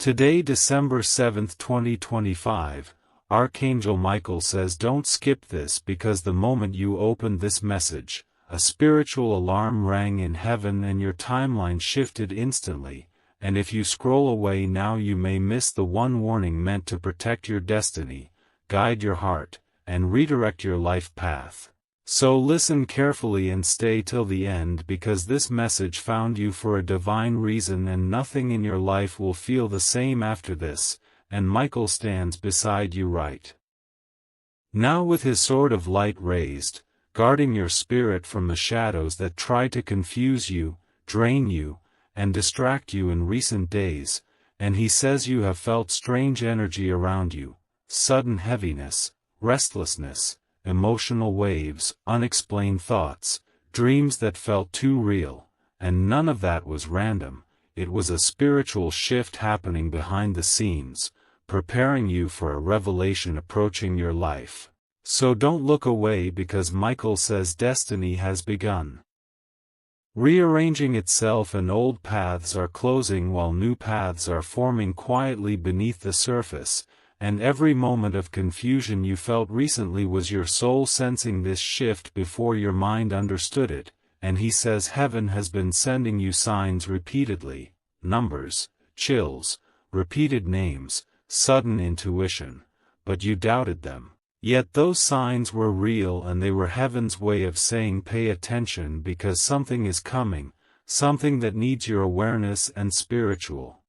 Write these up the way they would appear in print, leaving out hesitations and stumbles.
Today, December 7th, 2025, Archangel Michael says don't skip this because the moment you opened this message, a spiritual alarm rang in heaven and your timeline shifted instantly, and if you scroll away now you may miss the one warning meant to protect your destiny, guide your heart, and redirect your life path. So listen carefully and stay till the end because this message found you for a divine reason and nothing in your life will feel the same after this, and Michael stands beside you right now with his sword of light raised, guarding your spirit from the shadows that try to confuse you, drain you, and distract you in recent days, and he says you have felt strange energy around you, sudden heaviness, restlessness, emotional waves, unexplained thoughts, dreams that felt too real, and none of that was random. It was a spiritual shift happening behind the scenes, preparing you for a revelation approaching your life. So don't look away because Michael says destiny has begun rearranging itself and old paths are closing while new paths are forming quietly beneath the surface, and every moment of confusion you felt recently was your soul sensing this shift before your mind understood it, and he says heaven has been sending you signs repeatedly, numbers, chills, repeated names, sudden intuition, but you doubted them. Yet those signs were real and they were heaven's way of saying pay attention because something is coming, something that needs your awareness and spiritual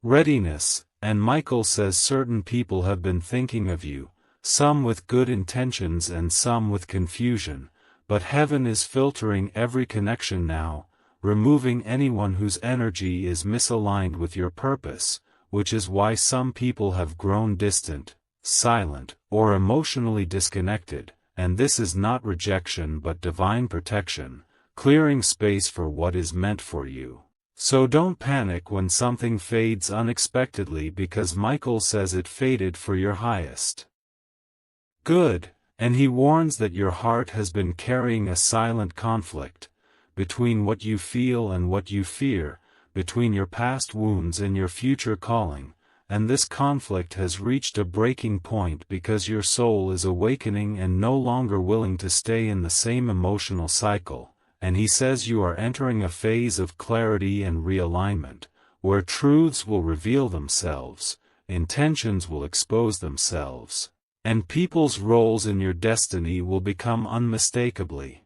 readiness, and Michael says certain people have been thinking of you, some with good intentions and some with confusion, but heaven is filtering every connection now, removing anyone whose energy is misaligned with your purpose, which is why some people have grown distant, silent, or emotionally disconnected, and this is not rejection but divine protection, clearing space for what is meant for you. So don't panic when something fades unexpectedly because Michael says it faded for your highest good, and he warns that your heart has been carrying a silent conflict, between what you feel and what you fear, between your past wounds and your future calling, and this conflict has reached a breaking point because your soul is awakening and no longer willing to stay in the same emotional cycle, and he says you are entering a phase of clarity and realignment, where truths will reveal themselves, intentions will expose themselves, and people's roles in your destiny will become unmistakably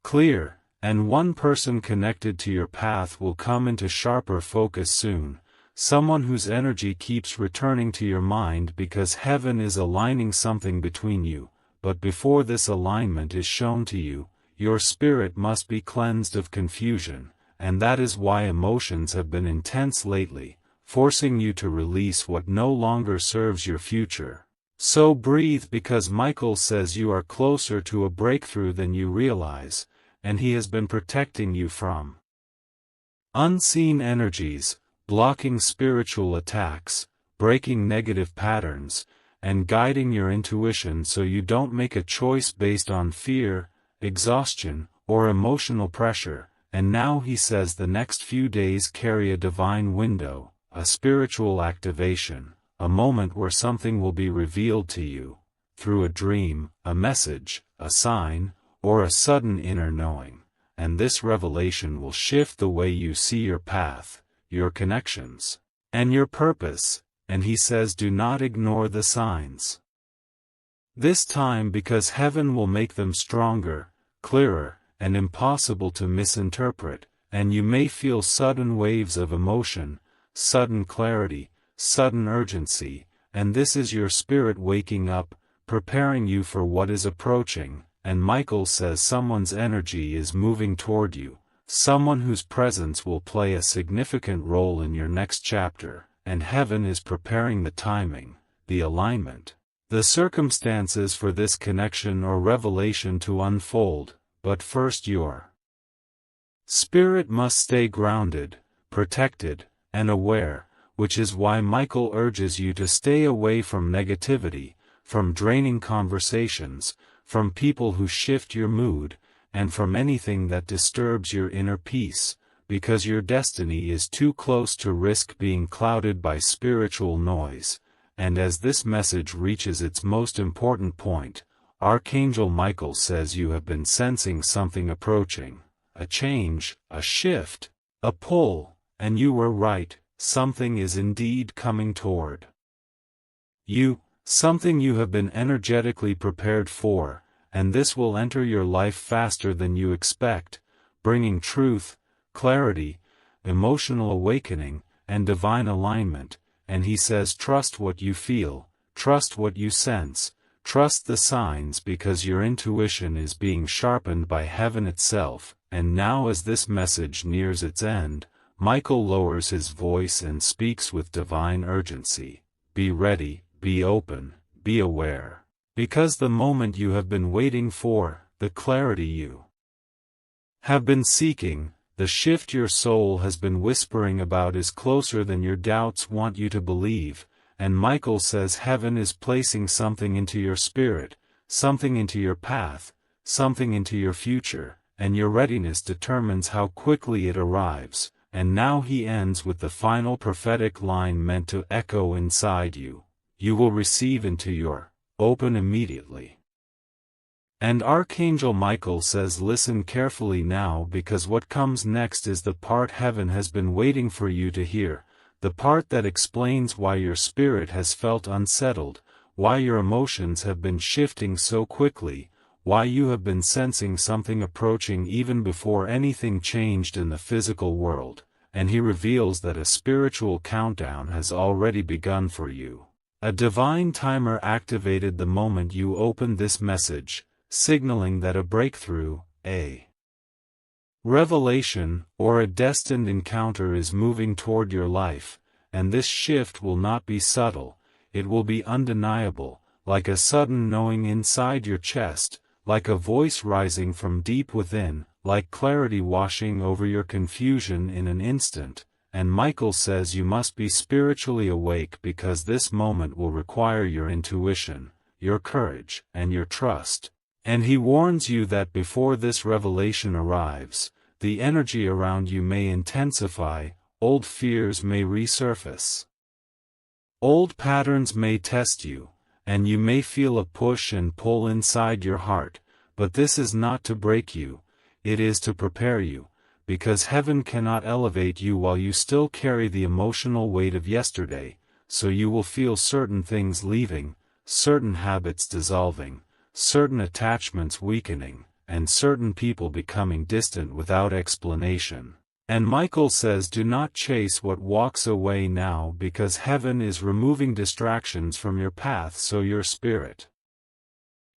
clear, and one person connected to your path will come into sharper focus soon. Someone whose energy keeps returning to your mind because heaven is aligning something between you, but before this alignment is shown to you, your spirit must be cleansed of confusion, and that is why emotions have been intense lately, forcing you to release what no longer serves your future. So breathe because Michael says you are closer to a breakthrough than you realize, and he has been protecting you from unseen energies, blocking spiritual attacks, breaking negative patterns, and guiding your intuition so you don't make a choice based on fear, exhaustion, or emotional pressure. And now he says the next few days carry a divine window, a spiritual activation, a moment where something will be revealed to you, through a dream, a message, a sign, or a sudden inner knowing, and this revelation will shift the way you see your path, your connections, and your purpose, and he says do not ignore the signs this time because heaven will make them stronger, clearer, and impossible to misinterpret, and you may feel sudden waves of emotion, sudden clarity, sudden urgency, and this is your spirit waking up, preparing you for what is approaching, and Michael says someone's energy is moving toward you. Someone whose presence will play a significant role in your next chapter, and heaven is preparing the timing, the alignment, the circumstances for this connection or revelation to unfold, but first your spirit must stay grounded, protected, and aware, which is why Michael urges you to stay away from negativity, from draining conversations, from people who shift your mood, and from anything that disturbs your inner peace, because your destiny is too close to risk being clouded by spiritual noise. And as this message reaches its most important point, Archangel Michael says you have been sensing something approaching, a change, a shift, a pull, and you were right, something is indeed coming toward you, something you have been energetically prepared for, and this will enter your life faster than you expect, bringing truth, clarity, emotional awakening, and divine alignment. And he says trust what you feel, trust what you sense, trust the signs, because your intuition is being sharpened by heaven itself. And now as this message nears its end, Michael lowers his voice and speaks with divine urgency. Be ready, be open, be aware. Because the moment you have been waiting for, the clarity you have been seeking, the shift your soul has been whispering about is closer than your doubts want you to believe. And Michael says heaven is placing something into your spirit, something into your path, something into your future, and your readiness determines how quickly it arrives. And now he ends with the final prophetic line meant to echo inside you. You will receive into your open immediately. And Archangel Michael says listen carefully now, because what comes next is the part heaven has been waiting for you to hear, the part that explains why your spirit has felt unsettled, why your emotions have been shifting so quickly, why you have been sensing something approaching even before anything changed in the physical world. And he reveals that a spiritual countdown has already begun for you. A divine timer activated the moment you opened this message, signaling that a breakthrough, a revelation, or a destined encounter is moving toward your life. And this shift will not be subtle, it will be undeniable, like a sudden knowing inside your chest, like a voice rising from deep within, like clarity washing over your confusion in an instant. And Michael says you must be spiritually awake, because this moment will require your intuition, your courage, and your trust. And he warns you that before this revelation arrives, the energy around you may intensify, old fears may resurface. Old patterns may test you, and you may feel a push and pull inside your heart, but this is not to break you, it is to prepare you, because heaven cannot elevate you while you still carry the emotional weight of yesterday, so you will feel certain things leaving, certain habits dissolving, certain attachments weakening, and certain people becoming distant without explanation. And Michael says do not chase what walks away now, because heaven is removing distractions from your path so your spirit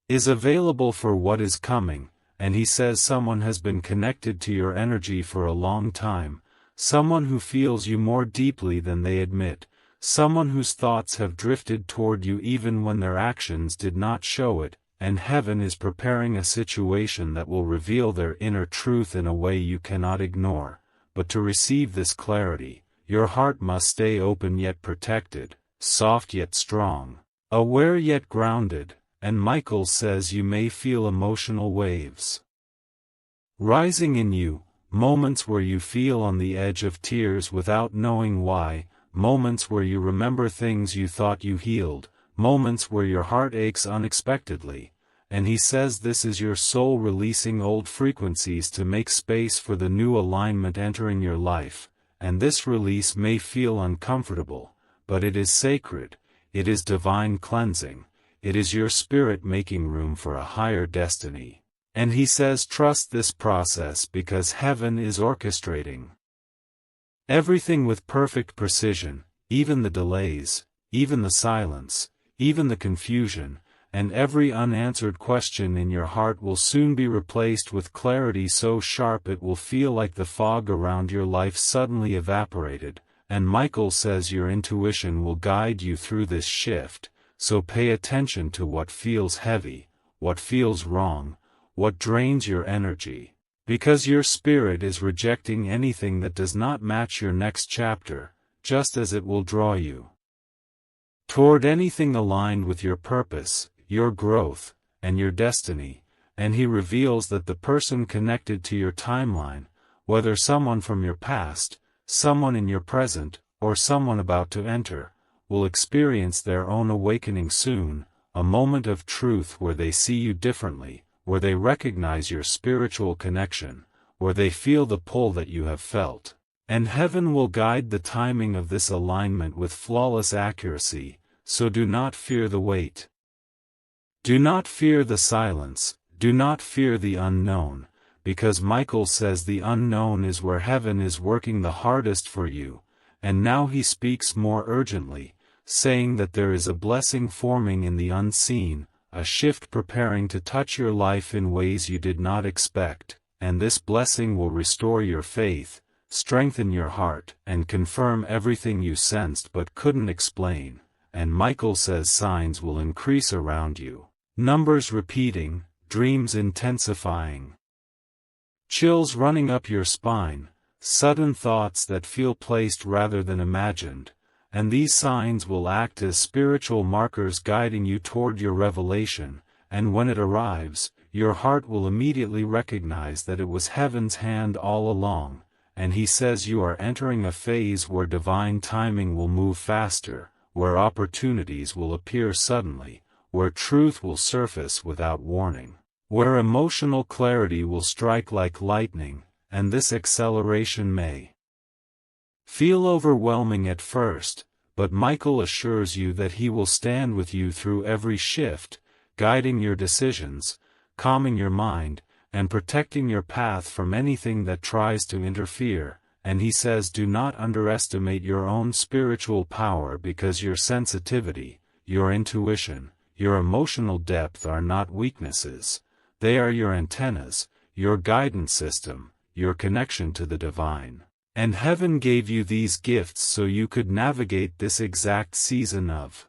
is available for what is coming. And he says someone has been connected to your energy for a long time, someone who feels you more deeply than they admit, someone whose thoughts have drifted toward you even when their actions did not show it. And heaven is preparing a situation that will reveal their inner truth in a way you cannot ignore. But to receive this clarity, your heart must stay open yet protected, soft yet strong, aware yet grounded. And Michael says you may feel emotional waves rising in you, moments where you feel on the edge of tears without knowing why, moments where you remember things you thought you healed, moments where your heart aches unexpectedly. And he says this is your soul releasing old frequencies to make space for the new alignment entering your life. And this release may feel uncomfortable, but it is sacred, it is divine cleansing, it is your spirit making room for a higher destiny. And he says trust this process, because heaven is orchestrating everything with perfect precision, even the delays, even the silence, even the confusion, and every unanswered question in your heart will soon be replaced with clarity so sharp it will feel like the fog around your life suddenly evaporated. And Michael says your intuition will guide you through this shift, so pay attention to what feels heavy, what feels wrong, what drains your energy, because your spirit is rejecting anything that does not match your next chapter, just as it will draw you toward anything aligned with your purpose, your growth, and your destiny. And he reveals that the person connected to your timeline, whether someone from your past, someone in your present, or someone about to enter, will experience their own awakening soon, a moment of truth where they see you differently, where they recognize your spiritual connection, where they feel the pull that you have felt. And heaven will guide the timing of this alignment with flawless accuracy, so do not fear the wait. Do not fear the silence, do not fear the unknown, because Michael says the unknown is where heaven is working the hardest for you, and now he speaks more urgently, saying that there is a blessing forming in the unseen, a shift preparing to touch your life in ways you did not expect, and this blessing will restore your faith, strengthen your heart, and confirm everything you sensed but couldn't explain. And Michael says signs will increase around you, numbers repeating, dreams intensifying, chills running up your spine, sudden thoughts that feel placed rather than imagined, and these signs will act as spiritual markers guiding you toward your revelation, and when it arrives, your heart will immediately recognize that it was heaven's hand all along, and he says you are entering a phase where divine timing will move faster, where opportunities will appear suddenly, where truth will surface without warning, where emotional clarity will strike like lightning, and this acceleration may feel overwhelming at first, but Michael assures you that he will stand with you through every shift, guiding your decisions, calming your mind, and protecting your path from anything that tries to interfere. And he says do not underestimate your own spiritual power because your sensitivity, your intuition, your emotional depth are not weaknesses, they are your antennas, your guidance system, your connection to the divine. And heaven gave you these gifts so you could navigate this exact season of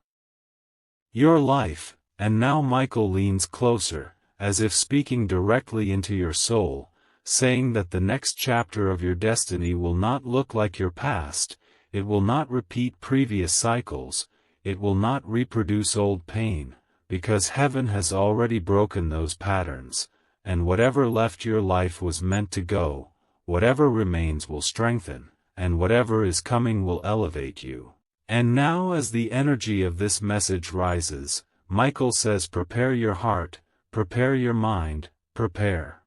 your life. And now Michael leans closer, as if speaking directly into your soul, saying that the next chapter of your destiny will not look like your past, it will not repeat previous cycles, it will not reproduce old pain, because heaven has already broken those patterns, and whatever left your life was meant to go, whatever remains will strengthen, and whatever is coming will elevate you. And now as the energy of this message rises, Michael says prepare your heart, prepare your mind, prepare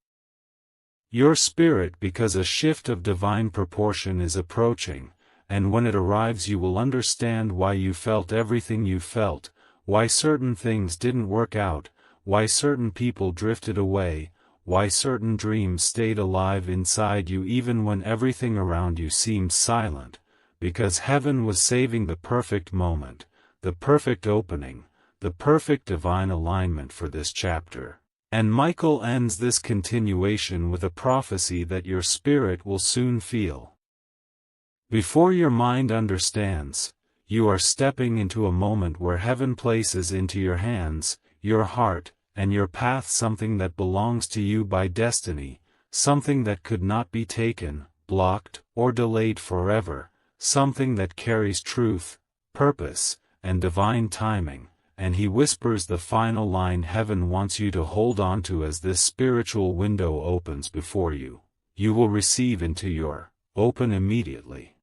your spirit because a shift of divine proportion is approaching, and when it arrives you will understand why you felt everything you felt, why certain things didn't work out, why certain people drifted away, why certain dreams stayed alive inside you even when everything around you seemed silent, because heaven was saving the perfect moment, the perfect opening, the perfect divine alignment for this chapter. And Michael ends this continuation with a prophecy that your spirit will soon feel. Before your mind understands, you are stepping into a moment where heaven places into your hands, your heart, and your path something that belongs to you by destiny, something that could not be taken, blocked, or delayed forever, something that carries truth, purpose, and divine timing. And he whispers the final line heaven wants you to hold on to as this spiritual window opens before you. You will receive into your open immediately.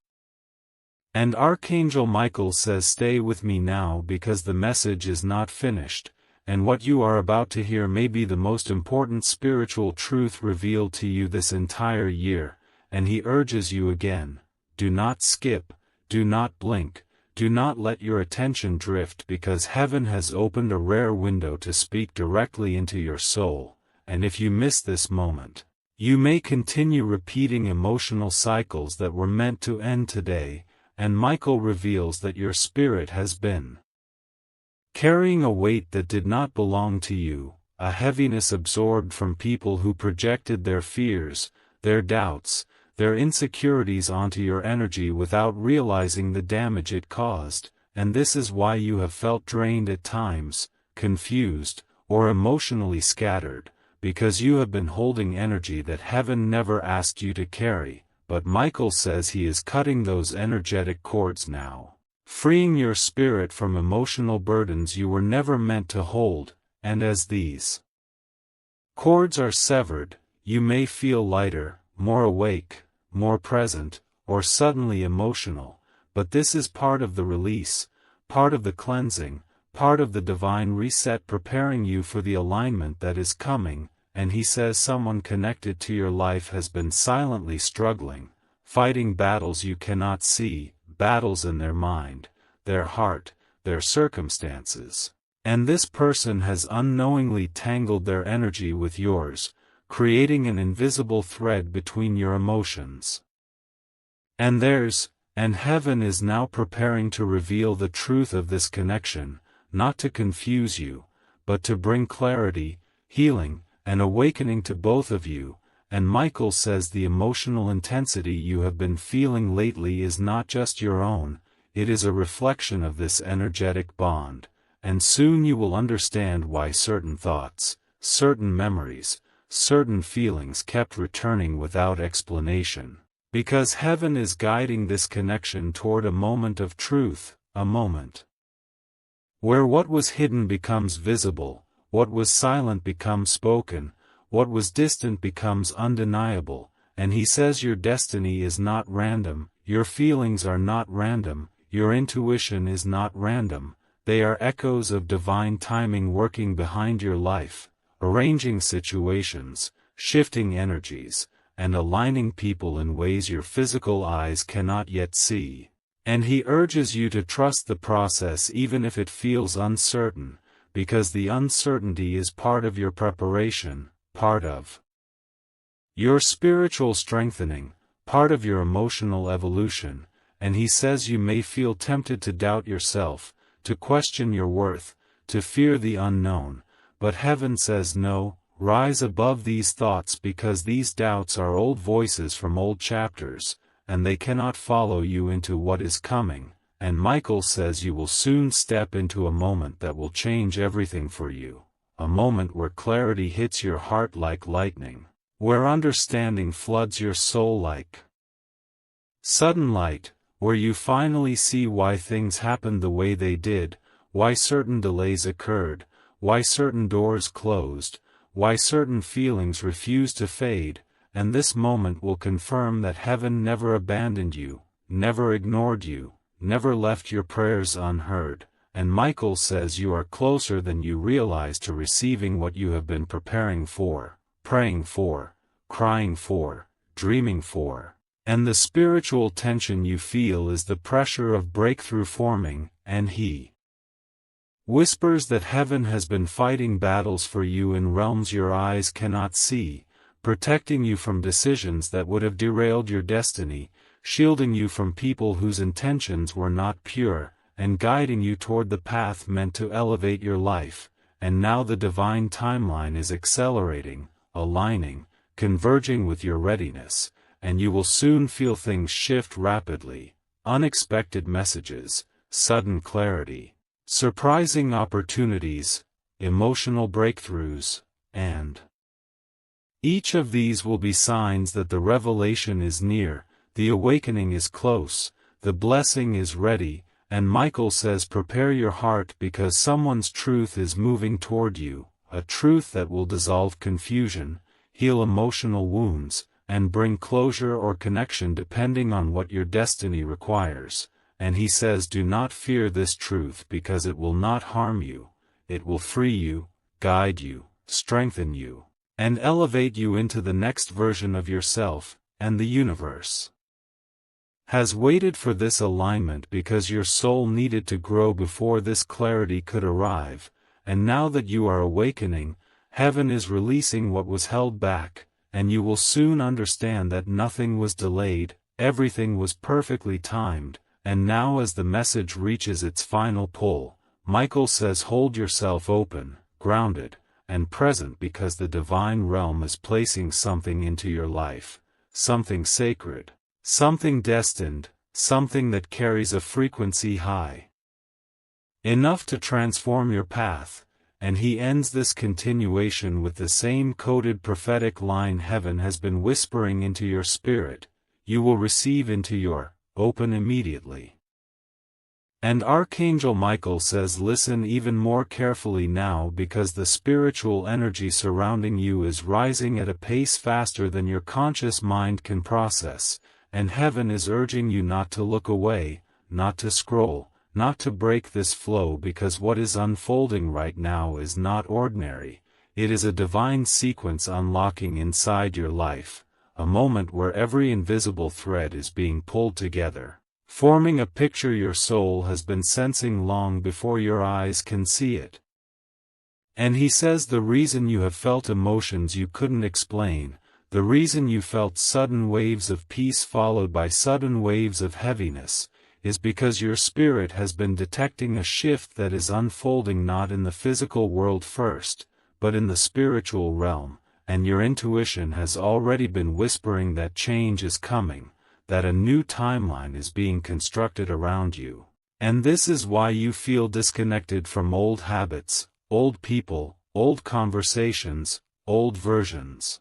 And Archangel Michael says stay with me now because the message is not finished, and what you are about to hear may be the most important spiritual truth revealed to you this entire year, and he urges you again, do not skip, do not blink. Do not let your attention drift because heaven has opened a rare window to speak directly into your soul, and if you miss this moment, you may continue repeating emotional cycles that were meant to end today, and Michael reveals that your spirit has been carrying a weight that did not belong to you, a heaviness absorbed from people who projected their fears, their doubts, their insecurities onto your energy without realizing the damage it caused, and this is why you have felt drained at times, confused, or emotionally scattered, because you have been holding energy that heaven never asked you to carry, but Michael says he is cutting those energetic cords now, freeing your spirit from emotional burdens you were never meant to hold, and as these cords are severed, you may feel lighter, more awake, more present, or suddenly emotional, but this is part of the release, part of the cleansing, part of the divine reset preparing you for the alignment that is coming. And he says someone connected to your life has been silently struggling, fighting battles you cannot see, battles in their mind, their heart, their circumstances. And this person has unknowingly tangled their energy with yours, creating an invisible thread between your emotions and theirs, and heaven is now preparing to reveal the truth of this connection, not to confuse you, but to bring clarity, healing, and awakening to both of you. And Michael says the emotional intensity you have been feeling lately is not just your own, it is a reflection of this energetic bond, and soon you will understand why certain thoughts, certain memories, certain feelings kept returning without explanation. Because heaven is guiding this connection toward a moment of truth, a moment where what was hidden becomes visible, what was silent becomes spoken, what was distant becomes undeniable. And he says your destiny is not random, your feelings are not random, your intuition is not random, they are echoes of divine timing working behind your life, arranging situations, shifting energies, and aligning people in ways your physical eyes cannot yet see. And he urges you to trust the process even if it feels uncertain, because the uncertainty is part of your preparation, part of your spiritual strengthening, part of your emotional evolution. And he says you may feel tempted to doubt yourself, to question your worth, to fear the unknown, but heaven says no, rise above these thoughts because these doubts are old voices from old chapters, and they cannot follow you into what is coming. And Michael says you will soon step into a moment that will change everything for you, a moment where clarity hits your heart like lightning, where understanding floods your soul like sudden light, where you finally see why things happened the way they did, why certain delays occurred, why certain doors closed, why certain feelings refused to fade. And this moment will confirm that heaven never abandoned you, never ignored you, never left your prayers unheard. And Michael says you are closer than you realize to receiving what you have been preparing for, praying for, crying for, dreaming for. And the spiritual tension you feel is the pressure of breakthrough forming, and he whispers that heaven has been fighting battles for you in realms your eyes cannot see, protecting you from decisions that would have derailed your destiny, shielding you from people whose intentions were not pure, and guiding you toward the path meant to elevate your life. And now the divine timeline is accelerating, aligning, converging with your readiness, and you will soon feel things shift rapidly, unexpected messages, sudden clarity, surprising opportunities, emotional breakthroughs, and each of these will be signs that the revelation is near, the awakening is close, the blessing is ready. And Michael says prepare your heart because someone's truth is moving toward you, a truth that will dissolve confusion, heal emotional wounds, and bring closure or connection depending on what your destiny requires. And he says do not fear this truth because it will not harm you, it will free you, guide you, strengthen you, and elevate you into the next version of yourself. And the universe has waited for this alignment because your soul needed to grow before this clarity could arrive. And now that you are awakening, heaven is releasing what was held back, and you will soon understand that nothing was delayed, everything was perfectly timed. And now as the message reaches its final pull, Michael says hold yourself open, grounded, and present because the divine realm is placing something into your life, something sacred, something destined, something that carries a frequency high enough to transform your path. And he ends this continuation with the same coded prophetic line heaven has been whispering into your spirit, you will receive into your open immediately. And Archangel Michael says listen even more carefully now because the spiritual energy surrounding you is rising at a pace faster than your conscious mind can process, and heaven is urging you not to look away, not to scroll, not to break this flow because what is unfolding right now is not ordinary, it is a divine sequence unlocking inside your life, a moment where every invisible thread is being pulled together, forming a picture your soul has been sensing long before your eyes can see it. And he says the reason you have felt emotions you couldn't explain, the reason you felt sudden waves of peace followed by sudden waves of heaviness, is because your spirit has been detecting a shift that is unfolding not in the physical world first, but in the spiritual realm, and your intuition has already been whispering that change is coming, that a new timeline is being constructed around you. And this is why you feel disconnected from old habits, old people, old conversations, old versions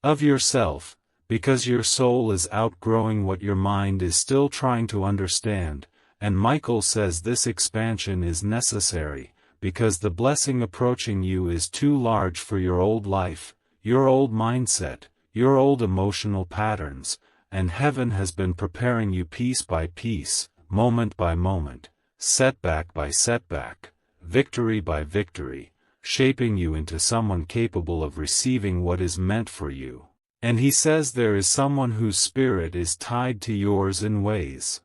of yourself, because your soul is outgrowing what your mind is still trying to understand, and Michael says this expansion is necessary, because the blessing approaching you is too large for your old life, your old mindset, your old emotional patterns, and heaven has been preparing you piece by piece, moment by moment, setback by setback, victory by victory, shaping you into someone capable of receiving what is meant for you. And he says there is someone whose spirit is tied to yours in ways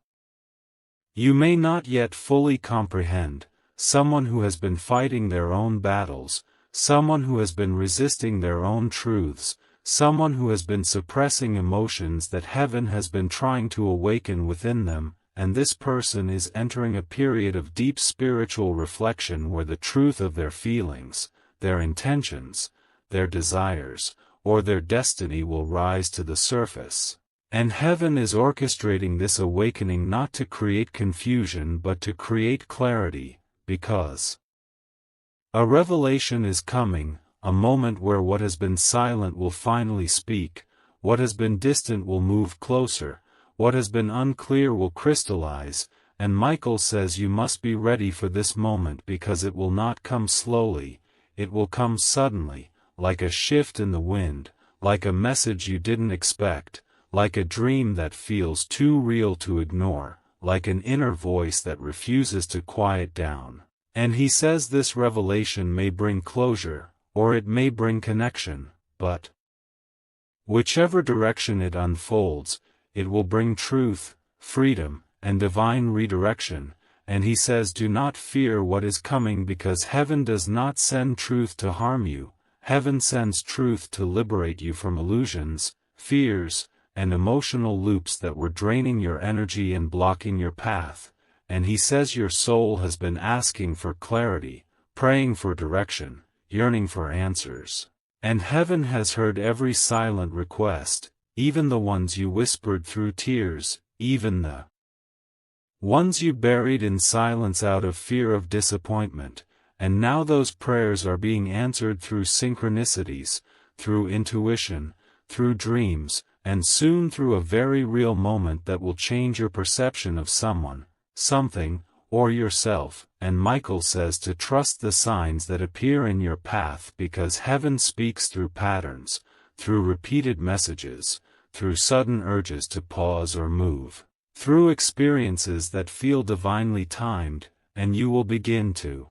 you may not yet fully comprehend, someone who has been fighting their own battles, someone who has been resisting their own truths, someone who has been suppressing emotions that heaven has been trying to awaken within them, and this person is entering a period of deep spiritual reflection where the truth of their feelings, their intentions, their desires, or their destiny will rise to the surface. And heaven is orchestrating this awakening not to create confusion but to create clarity, because a revelation is coming, a moment where what has been silent will finally speak, what has been distant will move closer, what has been unclear will crystallize, and Michael says you must be ready for this moment because it will not come slowly, it will come suddenly, like a shift in the wind, like a message you didn't expect, like a dream that feels too real to ignore, like an inner voice that refuses to quiet down. And he says this revelation may bring closure, or it may bring connection, but whichever direction it unfolds, it will bring truth, freedom, and divine redirection. And he says do not fear what is coming because heaven does not send truth to harm you, heaven sends truth to liberate you from illusions, fears, and emotional loops that were draining your energy and blocking your path. And he says your soul has been asking for clarity, praying for direction, yearning for answers. And heaven has heard every silent request, even the ones you whispered through tears, even the ones you buried in silence out of fear of disappointment, and now those prayers are being answered through synchronicities, through intuition, through dreams, and soon through a very real moment that will change your perception of someone, something, or yourself. And Michael says to trust the signs that appear in your path because heaven speaks through patterns, through repeated messages, through sudden urges to pause or move, through experiences that feel divinely timed, and you will begin to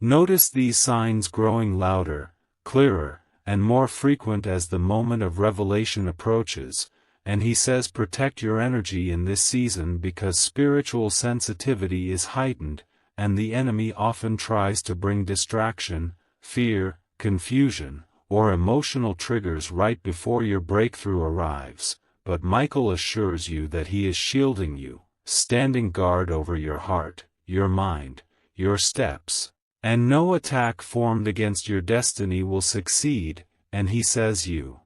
notice these signs growing louder, clearer, and more frequent as the moment of revelation approaches. And he says protect your energy in this season because spiritual sensitivity is heightened, and the enemy often tries to bring distraction, fear, confusion, or emotional triggers right before your breakthrough arrives. But Michael assures you that he is shielding you, standing guard over your heart, your mind, your steps, and no attack formed against your destiny will succeed. And he says you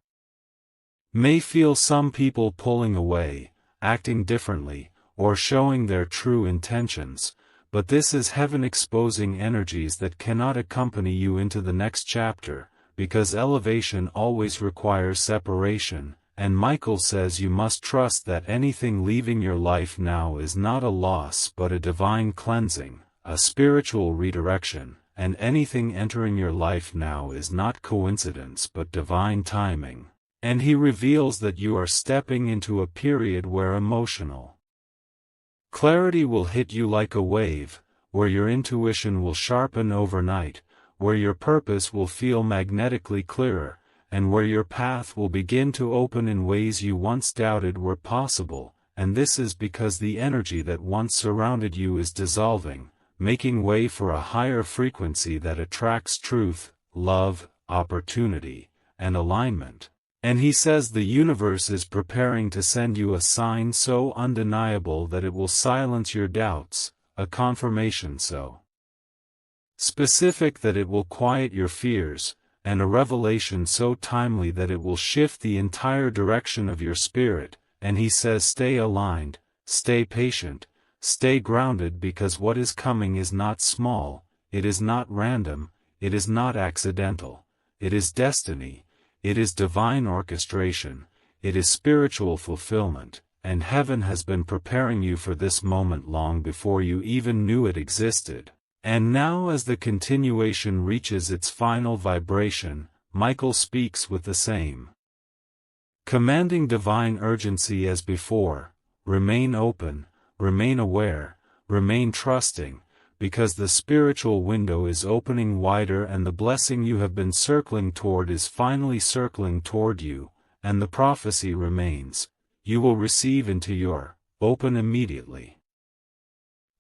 may feel some people pulling away, acting differently, or showing their true intentions, but this is heaven exposing energies that cannot accompany you into the next chapter, because elevation always requires separation, and Michael says you must trust that anything leaving your life now is not a loss but a divine cleansing, a spiritual redirection, and anything entering your life now is not coincidence but divine timing. And he reveals that you are stepping into a period where emotional clarity will hit you like a wave, where your intuition will sharpen overnight, where your purpose will feel magnetically clearer, and where your path will begin to open in ways you once doubted were possible, and this is because the energy that once surrounded you is dissolving, making way for a higher frequency that attracts truth, love, opportunity, and alignment. And he says the universe is preparing to send you a sign so undeniable that it will silence your doubts, a confirmation so specific that it will quiet your fears, and a revelation so timely that it will shift the entire direction of your spirit. And he says stay aligned, stay patient, stay grounded, because what is coming is not small, it is not random, it is not accidental, it is destiny, it is divine orchestration, it is spiritual fulfillment, and heaven has been preparing you for this moment long before you even knew it existed. And now as the continuation reaches its final vibration, Michael speaks with the same commanding divine urgency as before: remain open, remain aware, remain trusting, because the spiritual window is opening wider and the blessing you have been circling toward is finally circling toward you, and the prophecy remains: you will receive into your open immediately.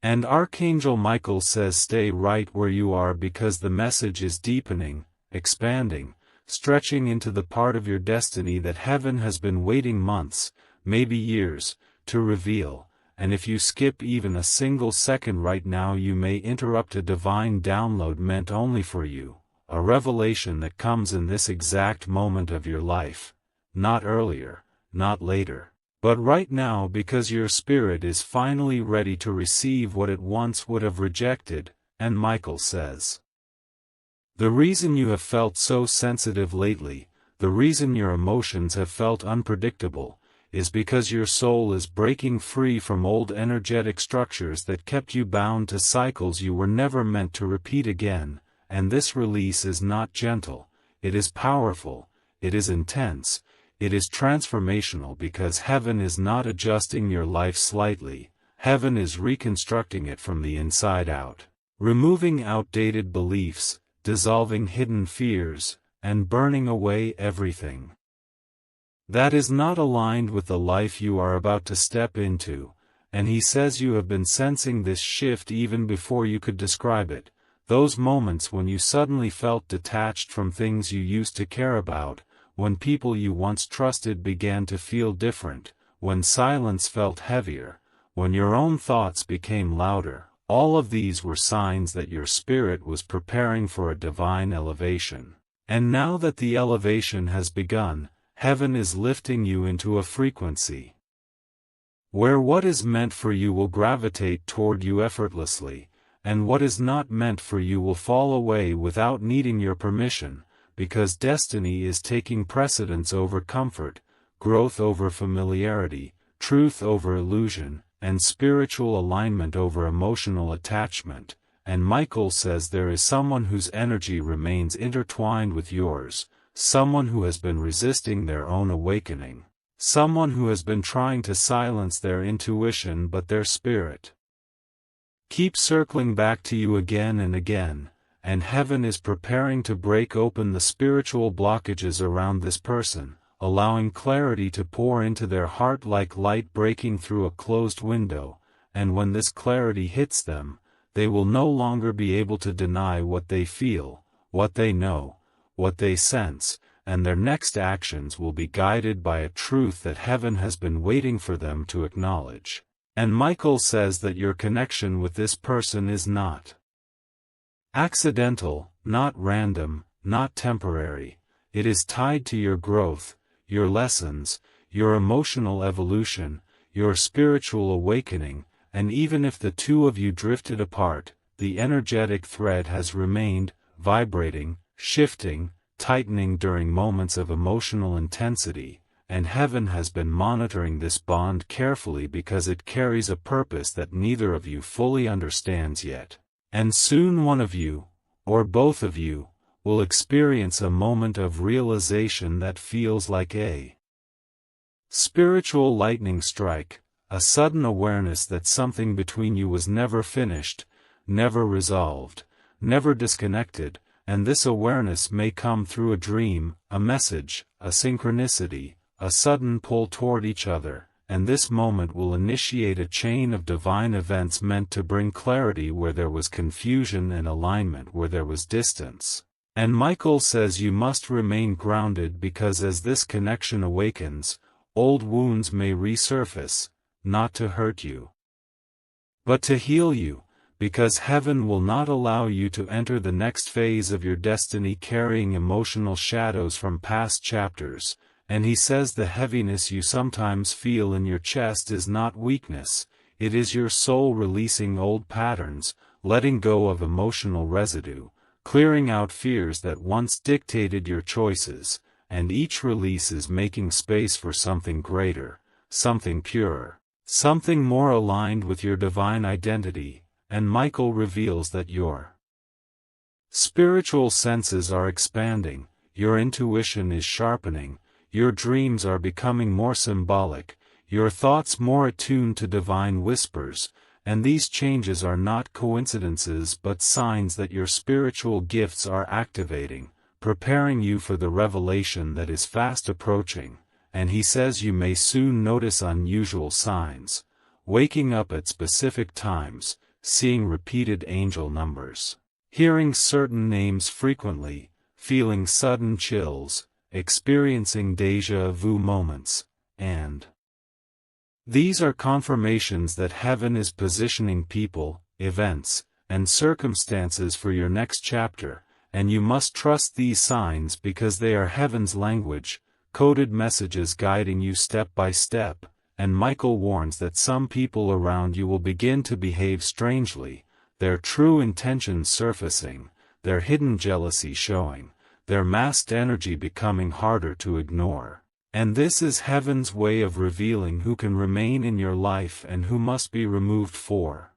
And Archangel Michael says stay right where you are, because the message is deepening, expanding, stretching into the part of your destiny that heaven has been waiting months, maybe years, to reveal. And if you skip even a single second right now, you may interrupt a divine download meant only for you, a revelation that comes in this exact moment of your life, not earlier, not later, but right now, because your spirit is finally ready to receive what it once would have rejected. And Michael says, the reason you have felt so sensitive lately, the reason your emotions have felt unpredictable, is because your soul is breaking free from old energetic structures that kept you bound to cycles you were never meant to repeat again. And this release is not gentle, it is powerful, it is intense, it is transformational, because heaven is not adjusting your life slightly, heaven is reconstructing it from the inside out, removing outdated beliefs, dissolving hidden fears, and burning away everything that is not aligned with the life you are about to step into. And he says you have been sensing this shift even before you could describe it, those moments when you suddenly felt detached from things you used to care about, when people you once trusted began to feel different, when silence felt heavier, when your own thoughts became louder. All of these were signs that your spirit was preparing for a divine elevation. And now that the elevation has begun, heaven is lifting you into a frequency where what is meant for you will gravitate toward you effortlessly, and what is not meant for you will fall away without needing your permission, because destiny is taking precedence over comfort, growth over familiarity, truth over illusion, and spiritual alignment over emotional attachment. And Michael says there is someone whose energy remains intertwined with yours, someone who has been resisting their own awakening, someone who has been trying to silence their intuition, but their spirit keeps circling back to you again and again. And heaven is preparing to break open the spiritual blockages around this person, allowing clarity to pour into their heart like light breaking through a closed window. And when this clarity hits them, they will no longer be able to deny what they feel, what they know, what they sense, and their next actions will be guided by a truth that heaven has been waiting for them to acknowledge. And Michael says that your connection with this person is not accidental, not random, not temporary. It is tied to your growth, your lessons, your emotional evolution, your spiritual awakening. And even if the two of you drifted apart, the energetic thread has remained, vibrating, shifting, tightening during moments of emotional intensity. and heaven has been monitoring this bond carefully because it carries a purpose that neither of you fully understands yet. And soon one of you, or both of you, will experience a moment of realization that feels like a spiritual lightning strike, a sudden awareness that something between you was never finished, never resolved, never disconnected, and this awareness may come through a dream, a message, a synchronicity, a sudden pull toward each other, and this moment will initiate a chain of divine events meant to bring clarity where there was confusion and alignment where there was distance. And Michael says you must remain grounded because as this connection awakens, old wounds may resurface, not to hurt you, but to heal you, because heaven will not allow you to enter the next phase of your destiny carrying emotional shadows from past chapters. And he says the heaviness you sometimes feel in your chest is not weakness, it is your soul releasing old patterns, letting go of emotional residue, clearing out fears that once dictated your choices, and each release is making space for something greater, something purer, something more aligned with your divine identity. And Michael reveals that your spiritual senses are expanding, your intuition is sharpening, your dreams are becoming more symbolic, your thoughts more attuned to divine whispers, and these changes are not coincidences but signs that your spiritual gifts are activating, preparing you for the revelation that is fast approaching. And he says you may soon notice unusual signs, waking up at specific times, seeing repeated angel numbers, hearing certain names frequently, feeling sudden chills, experiencing déjà vu moments, and these are confirmations that heaven is positioning people, events, and circumstances for your next chapter, and you must trust these signs because they are heaven's language, coded messages guiding you step by step. And Michael warns that some people around you will begin to behave strangely, their true intentions surfacing, their hidden jealousy showing, their masked energy becoming harder to ignore. And this is heaven's way of revealing who can remain in your life and who must be removed for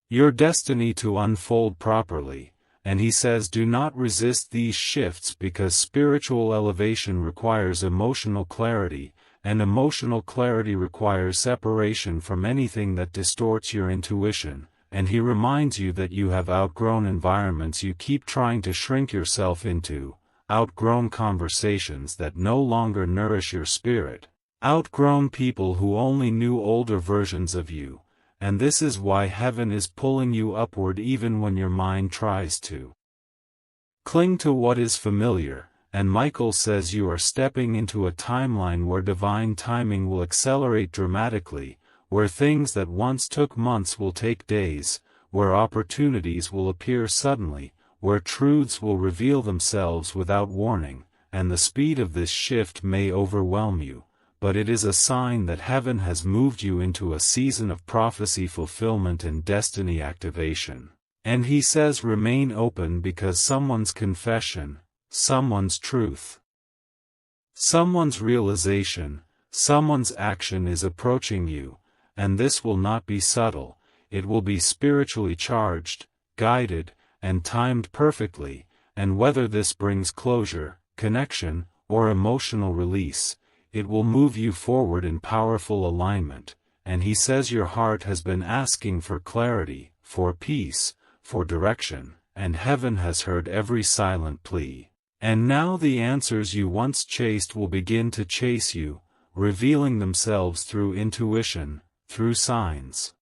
your destiny to unfold properly. And he says do not resist these shifts because spiritual elevation requires emotional clarity, and emotional clarity requires separation from anything that distorts your intuition. And he reminds you that you have outgrown environments you keep trying to shrink yourself into, outgrown conversations that no longer nourish your spirit, outgrown people who only knew older versions of you, and this is why heaven is pulling you upward even when your mind tries to cling to what is familiar. And Michael says you are stepping into a timeline where divine timing will accelerate dramatically, where things that once took months will take days, where opportunities will appear suddenly, where truths will reveal themselves without warning, and the speed of this shift may overwhelm you, but it is a sign that heaven has moved you into a season of prophecy fulfillment and destiny activation. And he says remain open because someone's confession, someone's truth, someone's realization, someone's action is approaching you, and this will not be subtle, it will be spiritually charged, guided, and timed perfectly, and whether this brings closure, connection, or emotional release, it will move you forward in powerful alignment. And he says your heart has been asking for clarity, for peace, for direction, and heaven has heard every silent plea. And now the answers you once chased will begin to chase you, revealing themselves through intuition, through signs,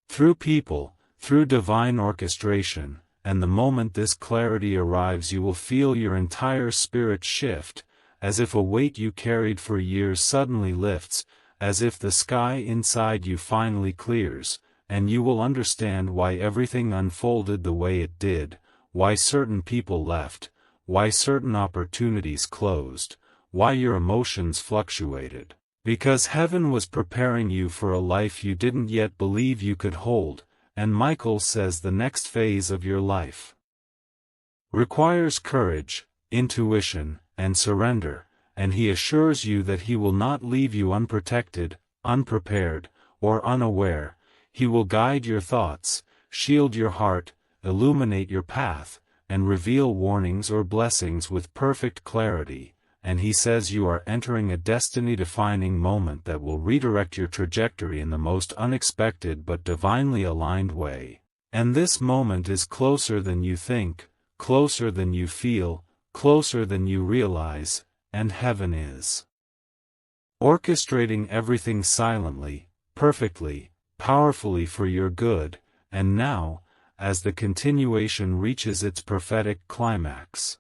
through people, through divine orchestration, and the moment this clarity arrives you will feel your entire spirit shift, as if a weight you carried for years suddenly lifts, as if the sky inside you finally clears, and you will understand why everything unfolded the way it did, why certain people left, why certain opportunities closed, why your emotions fluctuated. Because heaven was preparing you for a life you didn't yet believe you could hold, and Michael says the next phase of your life requires courage, intuition, and surrender, and he assures you that he will not leave you unprotected, unprepared, or unaware. He will guide your thoughts, shield your heart, illuminate your path, and reveal warnings or blessings with perfect clarity, and he says you are entering a destiny-defining moment that will redirect your trajectory in the most unexpected but divinely aligned way. And this moment is closer than you think, closer than you feel, closer than you realize, and heaven is orchestrating everything silently, perfectly, powerfully for your good, and now, as the continuation reaches its prophetic climax.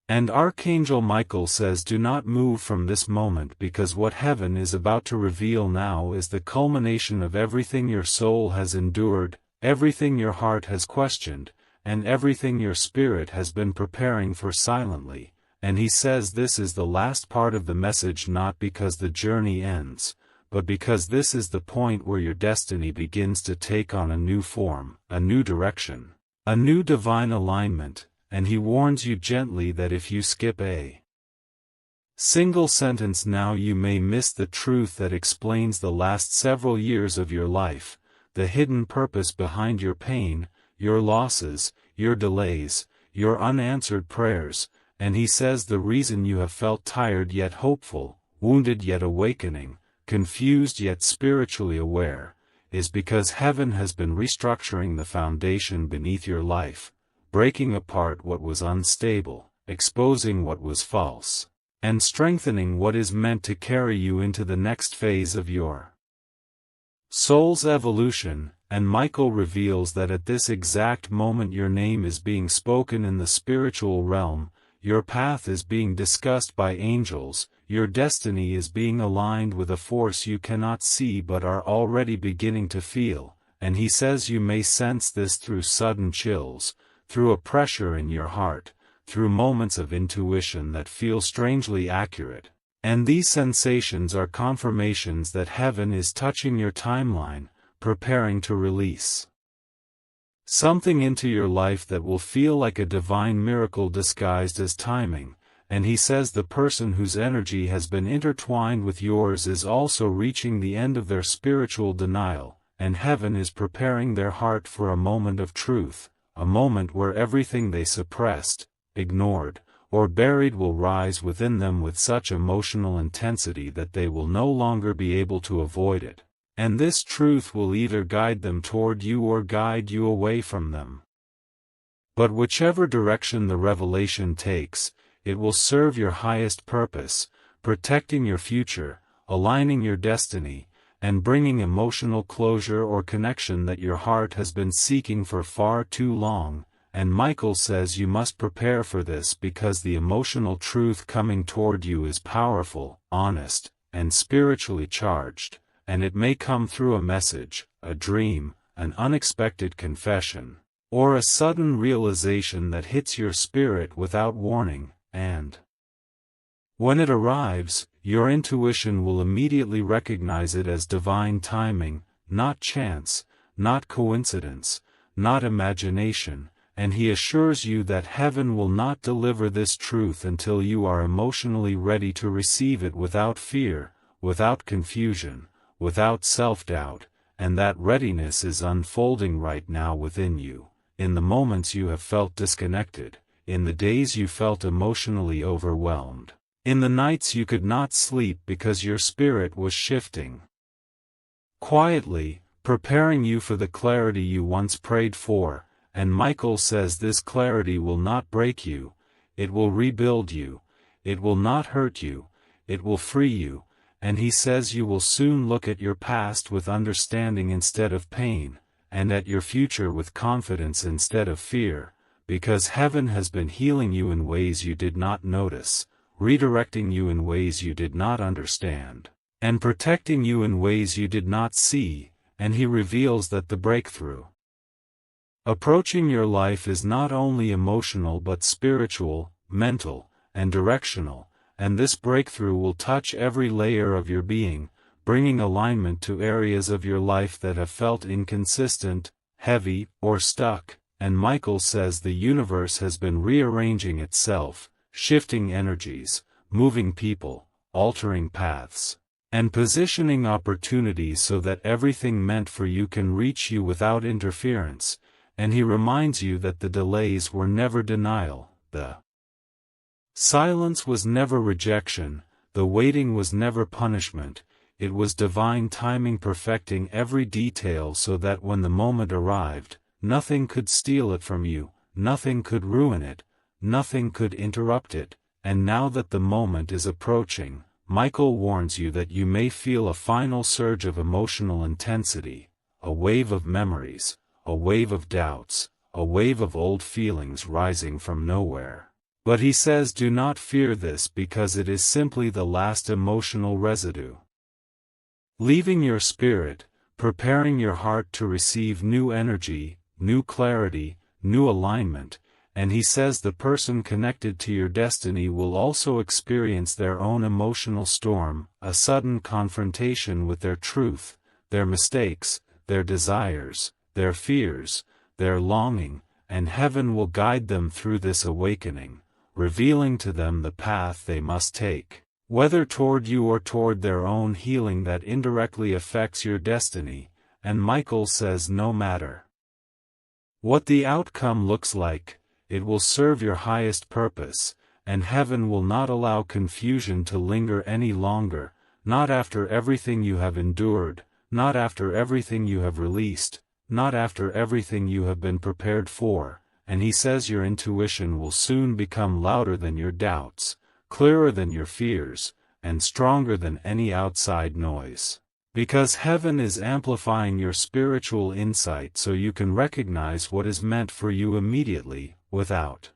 And Archangel Michael says, do not move from this moment, because what heaven is about to reveal now is the culmination of everything your soul has endured, everything your heart has questioned, and everything your spirit has been preparing for silently. And he says this is the last part of the message, not because the journey ends, but because this is the point where your destiny begins to take on a new form, a new direction, a new divine alignment, and he warns you gently that if you skip a single sentence now, you may miss the truth that explains the last several years of your life, the hidden purpose behind your pain, your losses, your delays, your unanswered prayers. And he says the reason you have felt tired yet hopeful, wounded yet awakening, confused yet spiritually aware, is because heaven has been restructuring the foundation beneath your life, breaking apart what was unstable, exposing what was false, and strengthening what is meant to carry you into the next phase of your soul's evolution. And Michael reveals that at this exact moment your name is being spoken in the spiritual realm, your path is being discussed by angels, your destiny is being aligned with a force you cannot see but are already beginning to feel, and he says you may sense this through sudden chills, through a pressure in your heart, through moments of intuition that feel strangely accurate, and these sensations are confirmations that heaven is touching your timeline, preparing to release something into your life that will feel like a divine miracle disguised as timing. And he says the person whose energy has been intertwined with yours is also reaching the end of their spiritual denial, and heaven is preparing their heart for a moment of truth, a moment where everything they suppressed, ignored, or buried will rise within them with such emotional intensity that they will no longer be able to avoid it. And this truth will either guide them toward you or guide you away from them. But whichever direction the revelation takes, it will serve your highest purpose, protecting your future, aligning your destiny, and bringing emotional closure or connection that your heart has been seeking for far too long. And Michael says you must prepare for this because the emotional truth coming toward you is powerful, honest, and spiritually charged. And it may come through a message, a dream, an unexpected confession, or a sudden realization that hits your spirit without warning, and when it arrives, your intuition will immediately recognize it as divine timing, not chance, not coincidence, not imagination, and he assures you that heaven will not deliver this truth until you are emotionally ready to receive it without fear, without confusion, without self-doubt, and that readiness is unfolding right now within you, in the moments you have felt disconnected, in the days you felt emotionally overwhelmed, in the nights you could not sleep because your spirit was shifting quietly, preparing you for the clarity you once prayed for. And Michael says this clarity will not break you, it will rebuild you, it will not hurt you, it will free you. And he says you will soon look at your past with understanding instead of pain, and at your future with confidence instead of fear, because heaven has been healing you in ways you did not notice, redirecting you in ways you did not understand, and protecting you in ways you did not see. And he reveals that the breakthrough approaching your life is not only emotional but spiritual, mental, and directional. And this breakthrough will touch every layer of your being, bringing alignment to areas of your life that have felt inconsistent, heavy, or stuck. And Michael says the universe has been rearranging itself, shifting energies, moving people, altering paths, and positioning opportunities so that everything meant for you can reach you without interference, and he reminds you that the delays were never denial, the silence was never rejection, the waiting was never punishment, it was divine timing perfecting every detail so that when the moment arrived, nothing could steal it from you, nothing could ruin it, nothing could interrupt it, and now that the moment is approaching, Michael warns you that you may feel a final surge of emotional intensity, a wave of memories, a wave of doubts, a wave of old feelings rising from nowhere. But he says do not fear this because it is simply the last emotional residue. Leaving your spirit, preparing your heart to receive new energy, new clarity, new alignment, and he says the person connected to your destiny will also experience their own emotional storm, a sudden confrontation with their truth, their mistakes, their desires, their fears, their longing, and heaven will guide them through this awakening, revealing to them the path they must take, whether toward you or toward their own healing that indirectly affects your destiny, and Michael says no matter what the outcome looks like, it will serve your highest purpose, and heaven will not allow confusion to linger any longer, not after everything you have endured, not after everything you have released, not after everything you have been prepared for, and he says your intuition will soon become louder than your doubts, clearer than your fears, and stronger than any outside noise. Because heaven is amplifying your spiritual insight so you can recognize what is meant for you immediately, without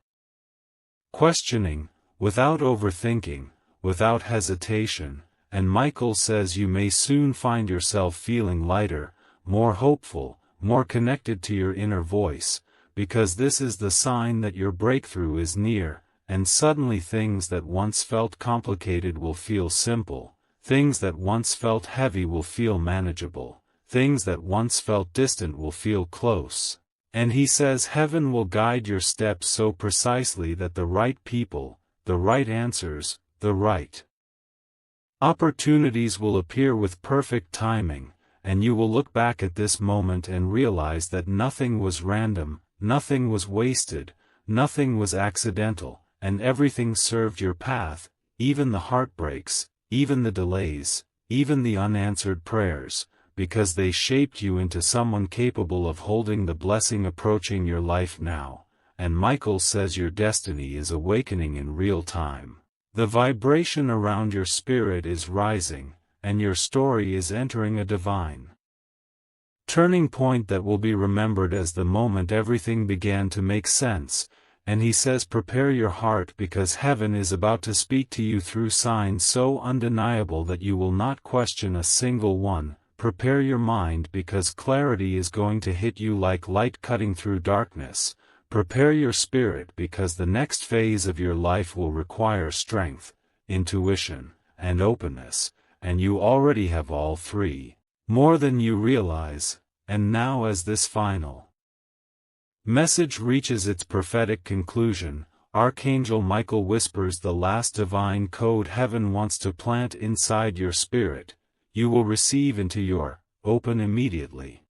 questioning, without overthinking, without hesitation, and Michael says you may soon find yourself feeling lighter, more hopeful, more connected to your inner voice, because this is the sign that your breakthrough is near, and suddenly things that once felt complicated will feel simple, things that once felt heavy will feel manageable, things that once felt distant will feel close. And he says heaven will guide your steps so precisely that the right people, the right answers, the right opportunities will appear with perfect timing, and you will look back at this moment and realize that nothing was random, nothing was wasted, nothing was accidental, and everything served your path, even the heartbreaks, even the delays, even the unanswered prayers, because they shaped you into someone capable of holding the blessing approaching your life now, and Michael says your destiny is awakening in real time. The vibration around your spirit is rising, and your story is entering a divine turning point that will be remembered as the moment everything began to make sense, and he says prepare your heart because heaven is about to speak to you through signs so undeniable that you will not question a single one. Prepare your mind because clarity is going to hit you like light cutting through darkness. Prepare your spirit because the next phase of your life will require strength, intuition, and openness, and you already have all three, more than you realize. And now as this final message reaches its prophetic conclusion, Archangel Michael whispers the last divine code heaven wants to plant inside your spirit. You will receive into your open immediately.